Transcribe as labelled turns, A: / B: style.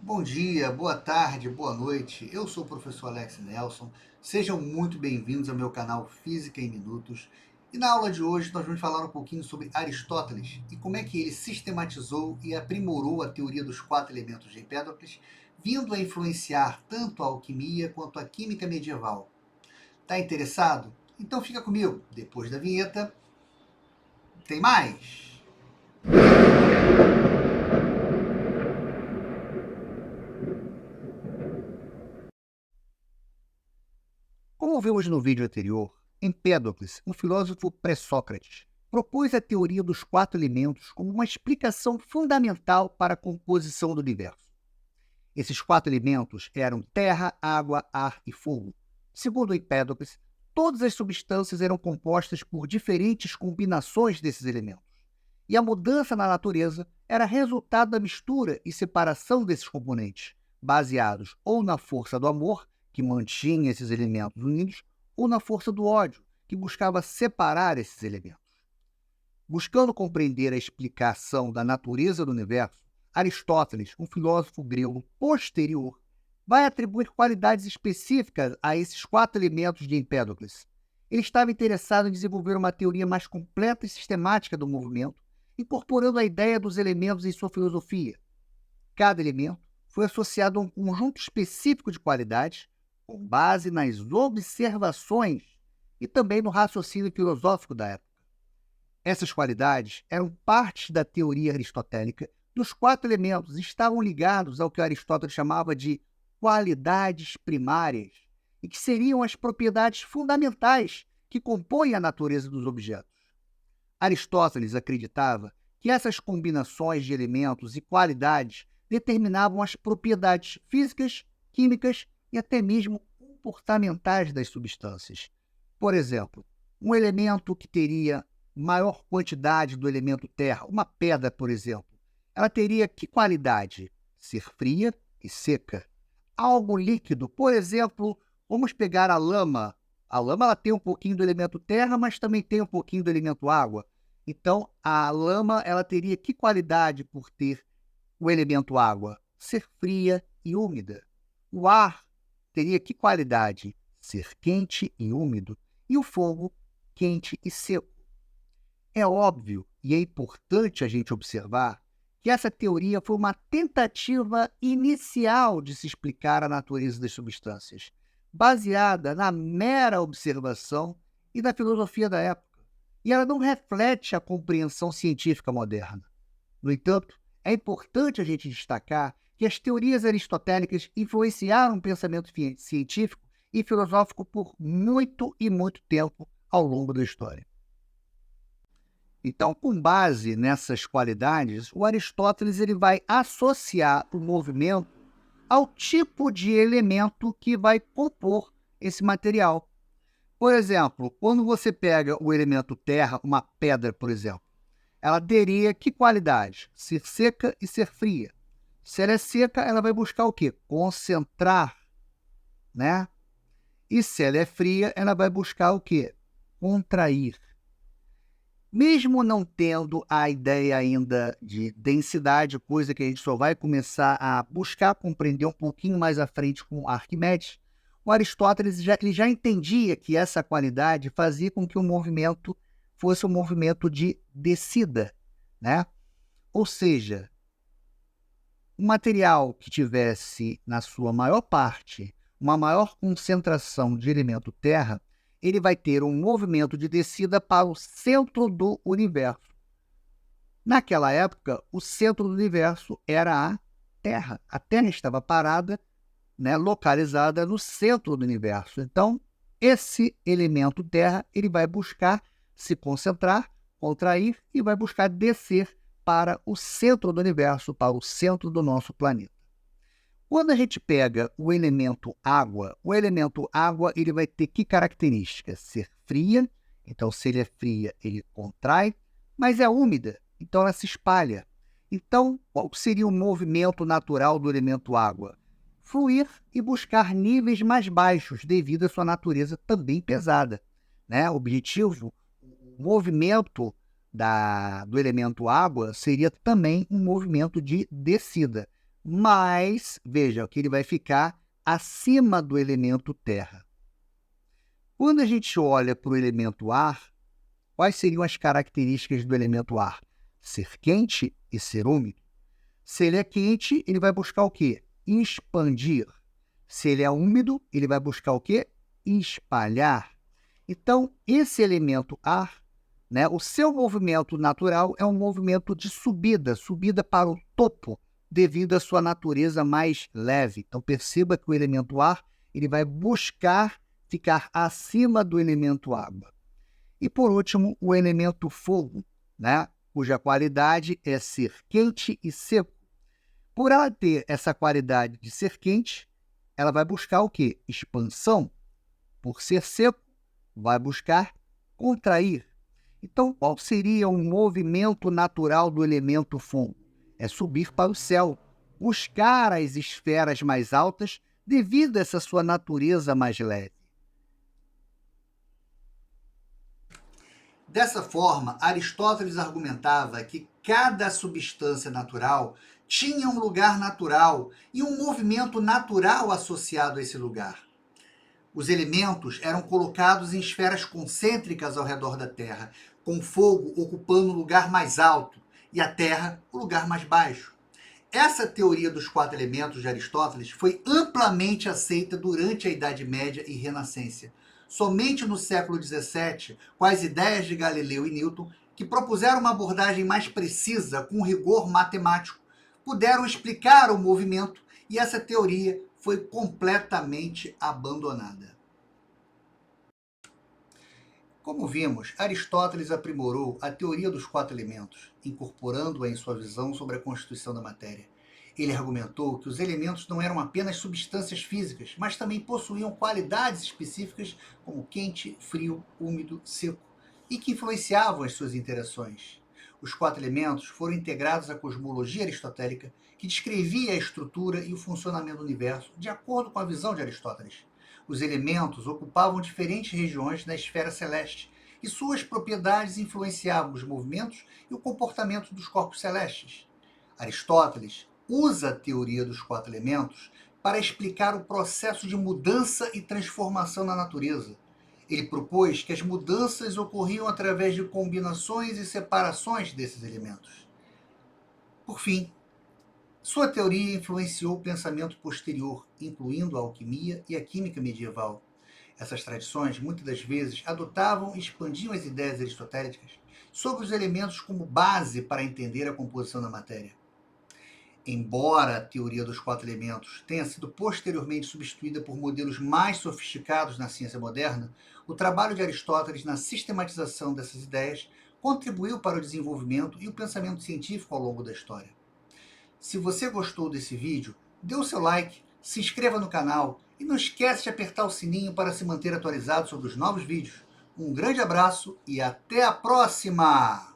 A: Bom dia, boa tarde, boa noite. Eu sou o professor Alex Nelson. Sejam muito bem-vindos ao meu canal Física em Minutos. E na aula de hoje nós vamos falar um pouquinho sobre Aristóteles e como é que ele sistematizou e aprimorou a teoria dos quatro elementos de Empédocles, vindo a influenciar tanto a alquimia quanto a química medieval. Tá interessado? Então fica comigo. Depois da vinheta, tem mais! Como vimos no vídeo anterior, Empédocles, um filósofo pré-Sócrates, propôs a teoria dos quatro elementos como uma explicação fundamental para a composição do universo. Esses quatro elementos eram terra, água, ar e fogo. Segundo Empédocles, todas as substâncias eram compostas por diferentes combinações desses elementos, e a mudança na natureza era resultado da mistura e separação desses componentes, baseados ou na força do amor, que mantinha esses elementos unidos, ou na força do ódio, que buscava separar esses elementos. Buscando compreender a explicação da natureza do universo, Aristóteles, um filósofo grego posterior, vai atribuir qualidades específicas a esses quatro elementos de Empédocles. Ele estava interessado em desenvolver uma teoria mais completa e sistemática do movimento, incorporando a ideia dos elementos em sua filosofia. Cada elemento foi associado a um conjunto específico de qualidades, com base nas observações e também no raciocínio filosófico da época. Essas qualidades eram parte da teoria aristotélica dos quatro elementos e estavam ligados ao que Aristóteles chamava de qualidades primárias, e que seriam as propriedades fundamentais que compõem a natureza dos objetos. Aristóteles acreditava que essas combinações de elementos e qualidades determinavam as propriedades físicas, químicas e até mesmo comportamentais das substâncias. Por exemplo, um elemento que teria maior quantidade do elemento terra, uma pedra, por exemplo, ela teria que qualidade? Ser fria e seca. Algo líquido, por exemplo, vamos pegar a lama. A lama ela tem um pouquinho do elemento terra, mas também tem um pouquinho do elemento água. Então, a lama ela teria que qualidade por ter o elemento água? Ser fria e úmida. O ar teria que qualidade? Ser quente e úmido. E o fogo, quente e seco. É óbvio e é importante a gente observar que essa teoria foi uma tentativa inicial de se explicar a natureza das substâncias, baseada na mera observação e da filosofia da época, e ela não reflete a compreensão científica moderna. No entanto, é importante a gente destacar que as teorias aristotélicas influenciaram o pensamento científico e filosófico por muito e muito tempo ao longo da história. Então, com base nessas qualidades, o Aristóteles ele vai associar o movimento ao tipo de elemento que vai compor esse material. Por exemplo, quando você pega o elemento terra, uma pedra, por exemplo, ela teria que qualidade? Ser seca e ser fria. Se ela é seca, ela vai buscar o quê? Concentrar, né? E se ela é fria, ela vai buscar o quê? Contrair. Mesmo não tendo a ideia ainda de densidade, coisa que a gente só vai começar a buscar compreender um pouquinho mais à frente com Arquimedes, o Aristóteles ele já entendia que essa qualidade fazia com que o movimento fosse um movimento de descida, né? Ou seja, um material que tivesse, na sua maior parte, uma maior concentração de elemento terra, ele vai ter um movimento de descida para o centro do universo. Naquela época, o centro do universo era a Terra. A Terra estava parada, né, localizada no centro do universo. Então, esse elemento terra ele vai buscar se concentrar, contrair e vai buscar descer para o centro do universo, para o centro do nosso planeta. Quando a gente pega o elemento água ele vai ter que características? Ser fria, então se ele é fria, ele contrai, mas é úmida, então ela se espalha. Então, qual seria o movimento natural do elemento água? Fluir e buscar níveis mais baixos, devido à sua natureza também pesada, né? O objetivo, o movimento do elemento água seria também um movimento de descida. mas veja que ele vai ficar acima do elemento terra. Quando a gente olha para o elemento ar, quais seriam as características do elemento ar? Ser quente e ser úmido. Se ele é quente, ele vai buscar o quê? Expandir. Se ele é úmido, ele vai buscar o quê? Espalhar. Então, esse elemento ar, né, o seu movimento natural é um movimento de subida, subida para o topo, devido à sua natureza mais leve. Então, perceba que o elemento ar ele vai buscar ficar acima do elemento água. E, por último, o elemento fogo, né, cuja qualidade é ser quente e seco. Por ela ter essa qualidade de ser quente, ela vai buscar o quê? Expansão. Por ser seco, vai buscar contrair. Então, qual seria o movimento natural do elemento fogo? É subir para o céu, buscar as esferas mais altas devido a essa sua natureza mais leve. Dessa forma, Aristóteles argumentava que cada substância natural tinha um lugar natural e um movimento natural associado a esse lugar. Os elementos eram colocados em esferas concêntricas ao redor da Terra, com o fogo ocupando o lugar mais alto e a Terra o lugar mais baixo. Essa teoria dos quatro elementos de Aristóteles foi amplamente aceita durante a Idade Média e Renascença. Somente no século XVII, com as ideias de Galileu e Newton, que propuseram uma abordagem mais precisa, com rigor matemático, puderam explicar o movimento e essa teoria foi completamente abandonada. Como vimos, Aristóteles aprimorou a teoria dos quatro elementos, incorporando-a em sua visão sobre a constituição da matéria. Ele argumentou que os elementos não eram apenas substâncias físicas, mas também possuíam qualidades específicas como quente, frio, úmido, seco, e que influenciavam as suas interações. Os quatro elementos foram integrados à cosmologia aristotélica, que descrevia a estrutura e o funcionamento do universo de acordo com a visão de Aristóteles. Os elementos ocupavam diferentes regiões na esfera celeste e suas propriedades influenciavam os movimentos e o comportamento dos corpos celestes. Aristóteles usa a teoria dos quatro elementos para explicar o processo de mudança e transformação na natureza. Ele propôs que as mudanças ocorriam através de combinações e separações desses elementos. Por fim, sua teoria influenciou o pensamento posterior, incluindo a alquimia e a química medieval. Essas tradições, muitas das vezes, adotavam e expandiam as ideias aristotélicas sobre os elementos como base para entender a composição da matéria. Embora a teoria dos quatro elementos tenha sido posteriormente substituída por modelos mais sofisticados na ciência moderna, o trabalho de Aristóteles na sistematização dessas ideias contribuiu para o desenvolvimento e o pensamento científico ao longo da história. Se você gostou desse vídeo, dê o seu like, se inscreva no canal e não esqueça de apertar o sininho para se manter atualizado sobre os novos vídeos. Um grande abraço e até a próxima!